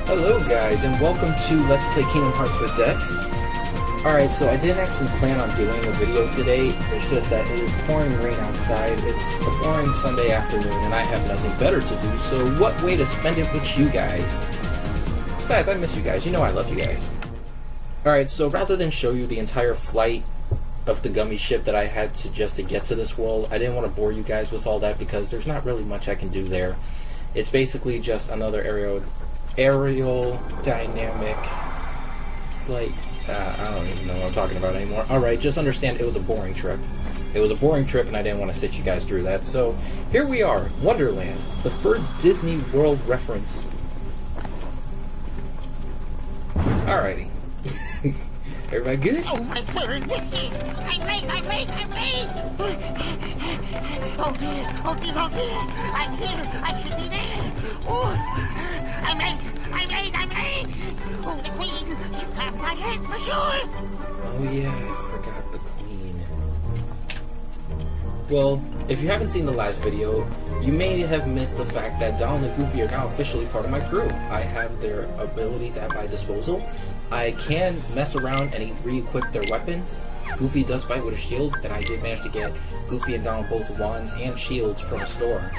Hello guys, and welcome to Let's Play Kingdom Hearts with Dex. Alright, so I didn't actually plan on doing a video today. It's just that it is pouring rain outside. It's a boring Sunday afternoon, and I have nothing better to do, so what way to spend it with you guys? Besides, I miss you guys. You know I love you guys. Alright, so rather than show you the entire flight of the gummy ship that I had to just to get to this world, I didn't want to bore you guys with all that because there's not really much I can do there. It's basically just another aerial dynamic flight. I don't even know what I'm talking about anymore. Alright, just understand it was a boring trip. It was a boring trip and I didn't want to sit you guys through that. So, here we are, Wonderland, the first Disney World reference. Alrighty. Everybody good? Oh, my word, witches! I'm late! Oh dear, I'm here! I should be there! Oh, I'm late! Oh, the queen! She'll have my head for sure! Oh yeah, I forgot the queen. Well, if you haven't seen the last video, you may have missed the fact that Donald and Goofy are now officially part of my crew. I have their abilities at my disposal. I can mess around and re-equip their weapons. Goofy does fight with a shield, and I did manage to get Goofy and Donald both wands and shields from a store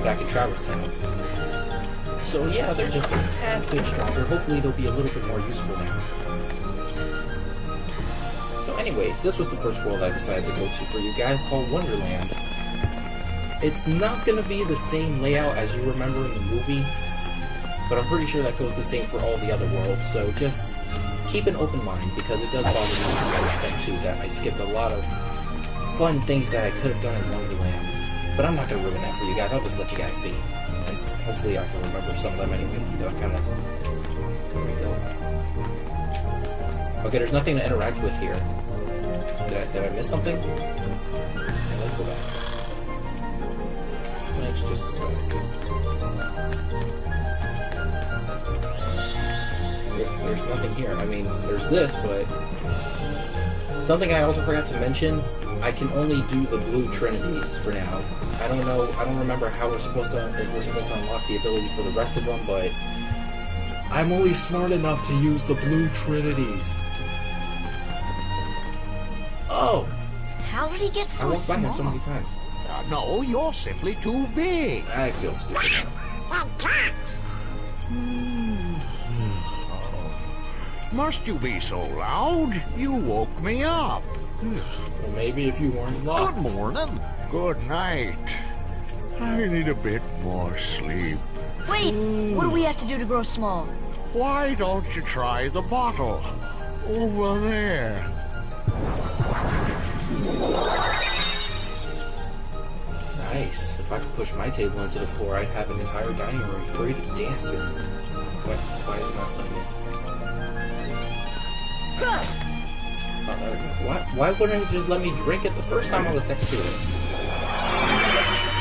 back in Traverse Town. So yeah, they're just a tad bit stronger. Hopefully they'll be a little bit more useful now. So anyways, this was the first world I decided to go to for you guys, called Wonderland. It's not going to be the same layout as you remember in the movie, but I'm pretty sure that goes the same for all the other worlds, so just keep an open mind, because it does bother me to some extent too that I skipped a lot of fun things that I could have done in Wonderland. But I'm not going to ruin that for you guys, I'll just let you guys see. And hopefully I can remember some of them anyways, because I'm kind of... There we go. Okay, there's nothing to interact with here. Did I miss something? Okay, let's go back. Let's just go back. There's nothing here. I mean, there's this, but... Something I also forgot to mention, I can only do the blue trinities for now. I don't remember how if we're supposed to unlock the ability for the rest of them, but... I'm only smart enough to use the blue trinities. Oh! How did he get so small? I walked by him so many times. No, you're simply too big. I feel stupid now. Oh, cats! Must you be so loud? You woke me up. Well, maybe if you weren't locked. Good morning. Good night. I need a bit more sleep. Wait, what do we have to do to grow small? Why don't you try the bottle? Over there. Nice. If I could push my table into the floor, I'd have an entire dining room free to dance in. Why is it not letting me? Oh, there we go. Why wouldn't it just let me drink it the first time I was next to it?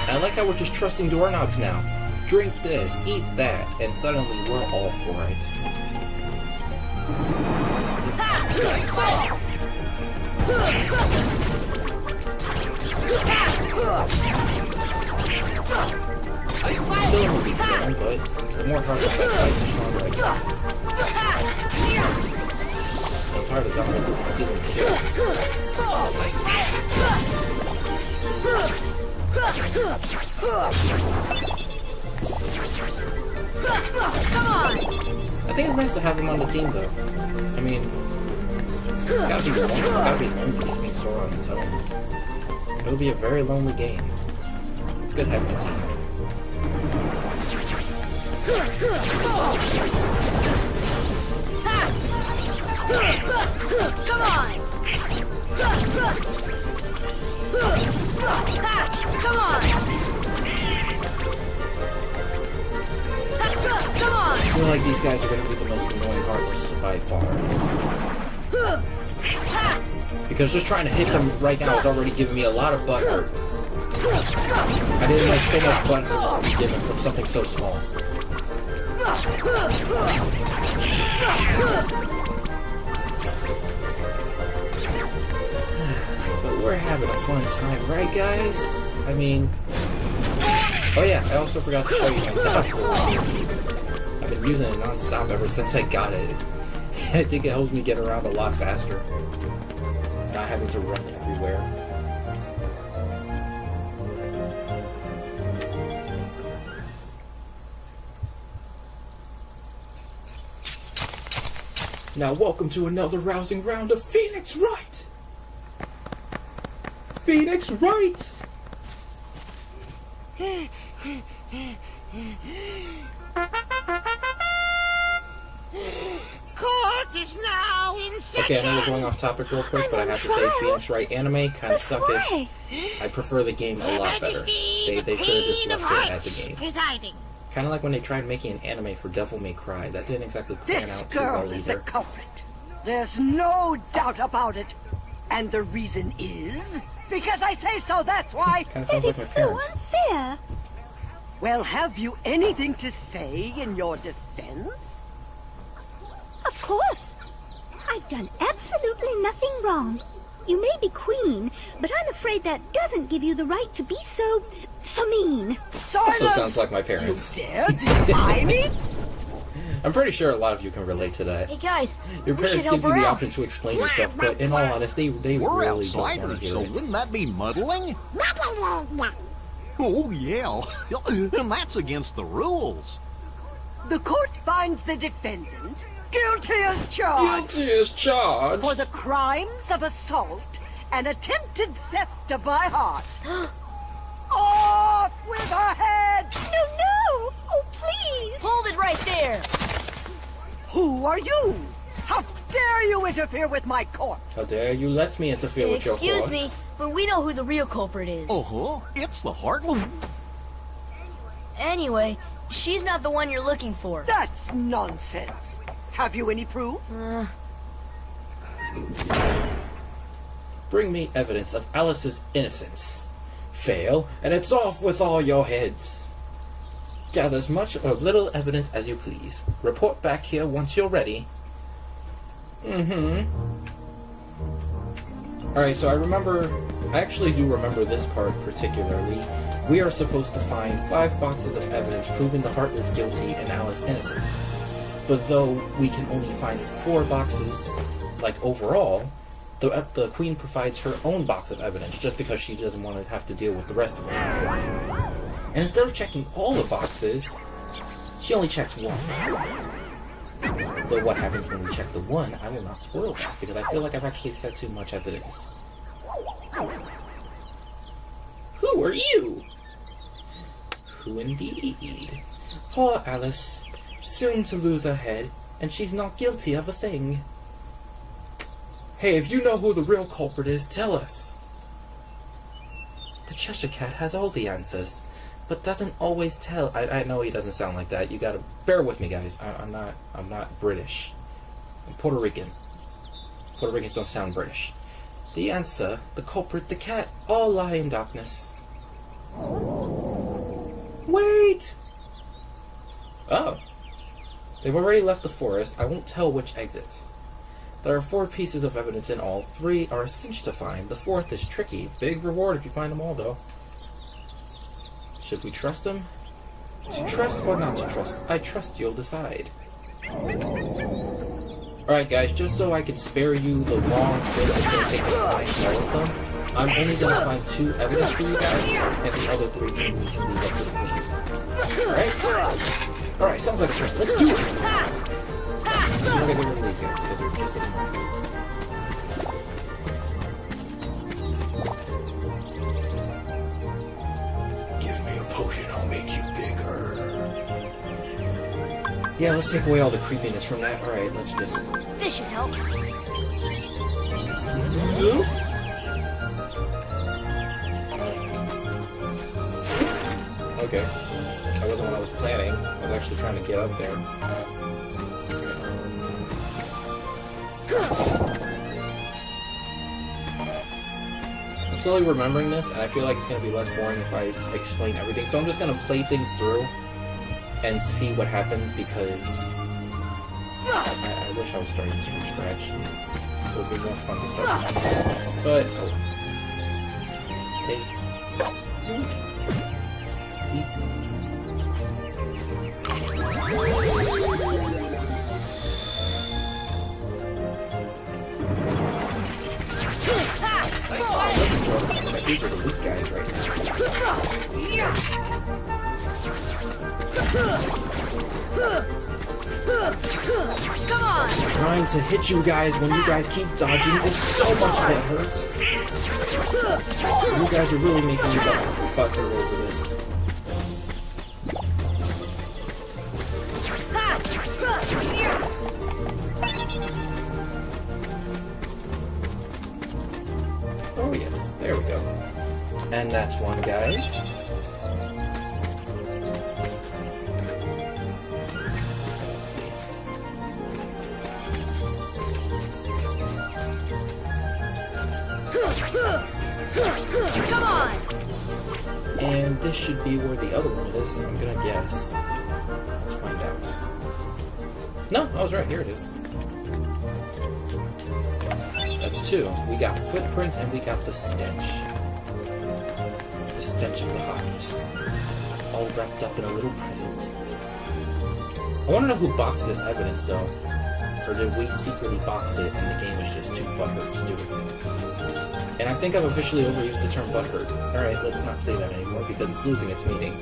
I like how we're just trusting doorknobs now. Drink this, eat that, and suddenly we're all for it. Still a movie fan, but the more hard I fight, the stronger I get. I'm tired of Dominic Goofy stealing kills. Come on! I think it's nice to have him on the team, though. I mean, it's gotta be lonely being Sora on its own. It'll be a very lonely game. It's good having a team. Come on! Come on! Come on! I feel like these guys are going to be the most annoying Heartless by far. Because just trying to hit them right now is already giving me a lot of butthurt. I didn't like so much butthurt to be given from something so small. But we're having a fun time, right guys? I mean... Oh yeah, I also forgot to show you my dash. I've been using it non-stop ever since I got it. I think it helps me get around a lot faster. Not having to run everywhere. Now welcome to another rousing round of Phoenix Wright! Phoenix Wright! Court is now in session. Okay, I know we're going off topic real quick, but I have to say Phoenix Wright anime kinda suckish. I prefer the game a lot better. They could have just left it as a game. Presiding. Kinda like when they tried making an anime for Devil May Cry. That didn't exactly plan This out too well girl is the either. culprit. There's no doubt about it. And the reason is because I say so, that's why. Kinda sounds like my parents. unfair. Well, have you anything to say in your defense? Of course. I've done absolutely nothing wrong. You may be queen, but I'm afraid that doesn't give you the right to be so mean. Silence! Also sounds like my parents. You dare defy me? I'm pretty sure a lot of you can relate to that. Hey guys, Your we parents should give help you her the out. option to explain yourself, but in all honesty, they We're really don't want to outsiders, hear so it. wouldn't that be muddling? Oh, yeah. And that's against the rules. The court finds the defendant guilty as charged Guilty as charged. for the crimes of assault and attempted theft of my heart. Off with her head! No! Oh, please! Hold it right there. Who are you? How dare you interfere with my court? How dare you let me interfere with your Excuse court? me, but we know who the real culprit is. Uh-huh. It's the Heartland. Anyway, she's not the one you're looking for. That's nonsense. Have you any proof? Bring me evidence of Alice's innocence. Fail, and it's off with all your heads. Gather as much or little evidence as you please. Report back here once you're ready. Alright, so I actually do remember this part particularly. We are supposed to find 5 boxes of evidence proving the Heart is guilty and Alice innocent. But though we can only find 4 boxes, like overall, the Queen provides her own box of evidence just because she doesn't want to have to deal with the rest of them. And instead of checking all the boxes, she only checks 1. Though what happens when we check the 1, I will not spoil that, because I feel like I've actually said too much as it is. Who are you? Who indeed? Poor Alice, soon to lose her head, and she's not guilty of a thing. Hey, if you know who the real culprit is, tell us. The Cheshire Cat has all the answers, but doesn't always tell. I know he doesn't sound like that. You gotta bear with me, guys. I'm not British. I'm Puerto Rican. Puerto Ricans don't sound British. The answer, the culprit, the cat, all lie in darkness. Wait! Oh. They've already left the forest. I won't tell which exit. There are 4 pieces of evidence in all. 3 are a cinch to find. The 4th is tricky. Big reward if you find them all, though. Should we trust them? To trust or not to trust? I trust you'll decide. Alright guys, just so I can spare you the long bit it's going to take to find all of them, I'm only going to find 2 evidence for you guys, and the other 3 can leave up to the Queen. Alright? Alright, sounds like a plan. Let's do it! I'm going to get rid of these guys, because they're just as smart. Give me a potion, I'll make you bigger. Yeah, let's take away all the creepiness from that. Alright, let's just... This should help. Okay. That wasn't what I was planning. I was actually trying to get up there. I'm slowly remembering this, and I feel like it's going to be less boring if I explain everything. So I'm just going to play things through and see what happens, because I wish I was starting this from scratch. It would be more fun to start from scratch. But, take... Eat. these are the weak guys right now. Come on! Trying to hit you guys when you guys keep dodging is so much that hurts. You guys are really making me butt over this. Oh yes, there we go. And that's one, guys. Let's see. Come on! And this should be where the other one is, I'm gonna guess. Let's find out. No, I was right, here it is. That's two. We got footprints and we got the stench. The stench of the hotness. All wrapped up in a little present. I want to know who boxed this evidence though. Or did we secretly box it and the game was just too butthurt to do it? And I think I've officially overused the term butthurt. Alright, let's not say that anymore because it's losing its meaning.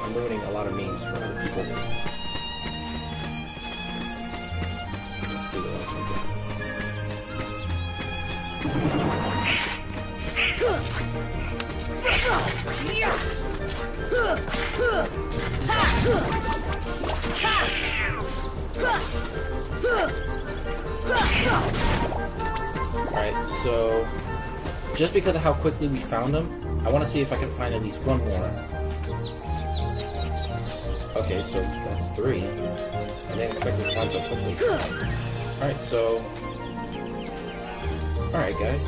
I'm ruining a lot of memes for other people. Let's see what else we got. Alright, so just because of how quickly we found them, I want to see if I can find at least one more. Okay, so that's three. I didn't expect to find so quickly. Alright, so... Alright, guys.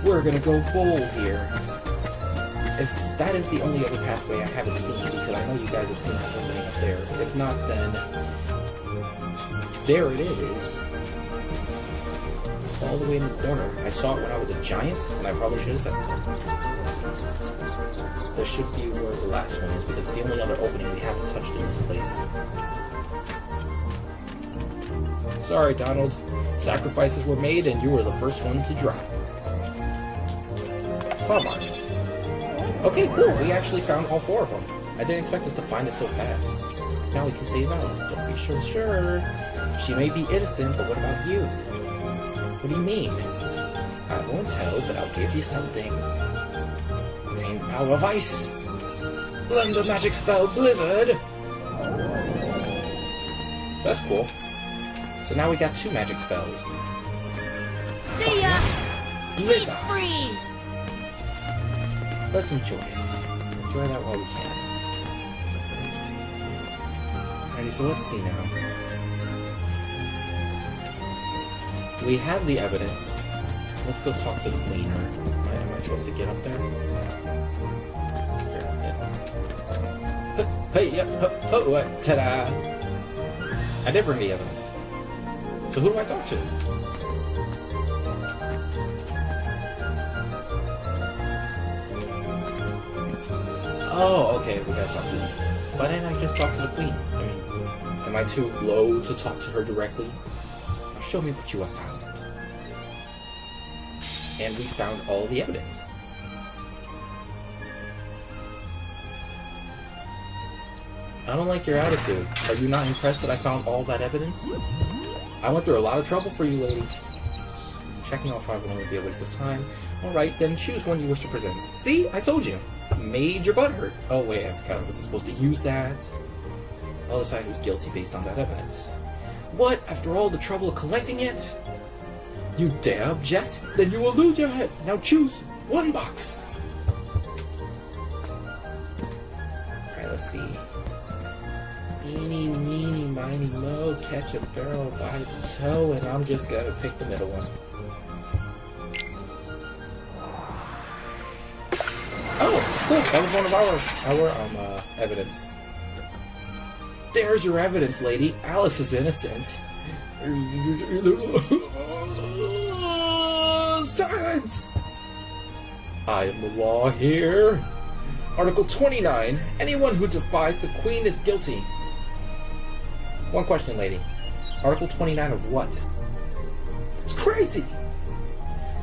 We're gonna go bold here. If that is the only other pathway I haven't seen, because I know you guys have seen that opening up there. If not, then... There it is. All the way in the corner. I saw it when I was a giant, and I probably should have said something. This should be where the last one is, because it's the only other opening we haven't touched in this place. Sorry, Donald. Sacrifices were made, and you were the first one to drop. Claw marks. Okay, cool. We actually found all four of them. I didn't expect us to find it so fast. Now we can save Alice. Don't be so sure. She may be innocent, but what about you? What do you mean? I won't tell, but I'll give you something. Obtain the power of ice. Learn the magic spell Blizzard. That's cool. So now we got two magic spells. See ya! Blizzard. Freeze! Let's enjoy it. Enjoy that while we can. Alrighty, so let's see now. We have the evidence. Let's go talk to the cleaner. Am I supposed to get up there? Here, yeah. Hey, yeah, oh, what? Ta-da! I did bring the evidence. So who do I talk to? Oh, okay, we gotta talk to this. Why didn't I just talk to the queen? I mean, am I too low to talk to her directly? Show me what you have found. And we found all the evidence. I don't like your attitude. Are you not impressed that I found all that evidence? I went through a lot of trouble for you, lady. Checking all five of them would be a waste of time. Alright, then choose one you wish to present. See? I told you. Made your butt hurt. Oh wait, I forgot I wasn't supposed to use that. I'll decide who's guilty based on that evidence. What? After all the trouble of collecting it? You dare object? Then you will lose your head. Now choose one box. Alright, let's see. Eeny, meeny, miny, mo, catch a barrel by its toe, and I'm just gonna pick the middle one. Oh, cool. That was one of our evidence. There's your evidence, lady. Alice is innocent. Silence! I am the law here. Article 29. Anyone who defies the Queen is guilty. One question, lady. Article 29 of what? It's crazy!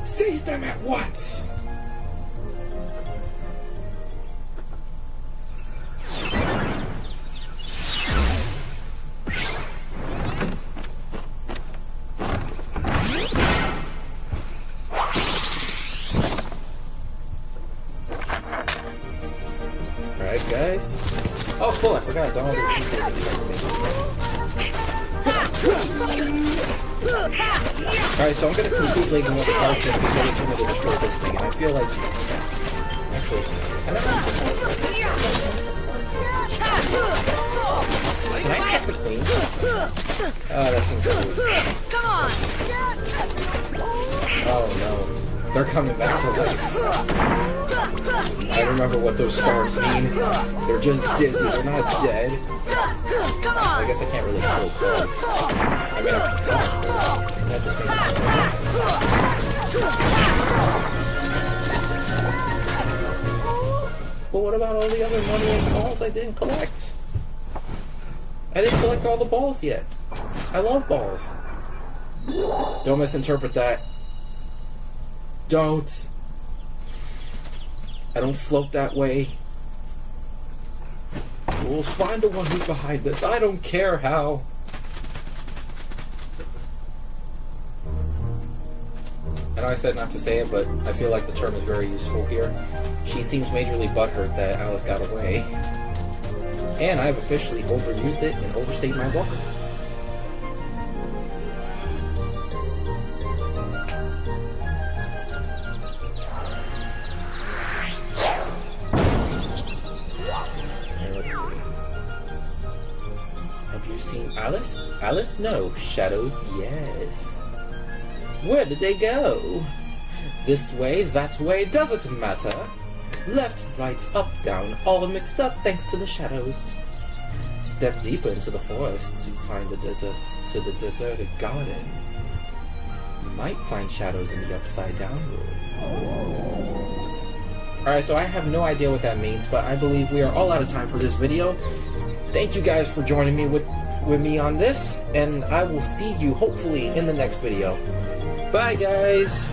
Seize them at once! Alright, guys. Oh, cool, I forgot. It's all the Alright, so I'm gonna completely ignore the card trick because they told me to destroy this thing, and I feel like... Actually, I don't know. Can I attack the queen? Oh, that seems cool. Come on! Oh no. They're coming back to life. I remember what those stars mean. They're just dizzy, they're not dead. Come on! I guess I can't really throw cards. I mean, I can talk, but that just makes sense. But what about all the other money and balls I didn't collect? I didn't collect all the balls yet. I love balls. Don't misinterpret that. Don't. I don't float that way. We'll find the one who's behind this. I don't care how. I know I said not to say it, but I feel like the term is very useful here. She seems majorly butthurt that Alice got away. And I've officially overused it and overstayed my welcome. Have you seen Alice? Alice? No. Shadows? Yes. Where did they go? This way, that way, doesn't matter. Left, right, up, down, all mixed up thanks to the shadows. Step deeper into the forest to find the deserted garden. You might find shadows in the upside down room. Alright, so I have no idea what that means, but I believe we are all out of time for this video. Thank you guys for joining me with me on this, and I will see you hopefully in the next video. Bye guys!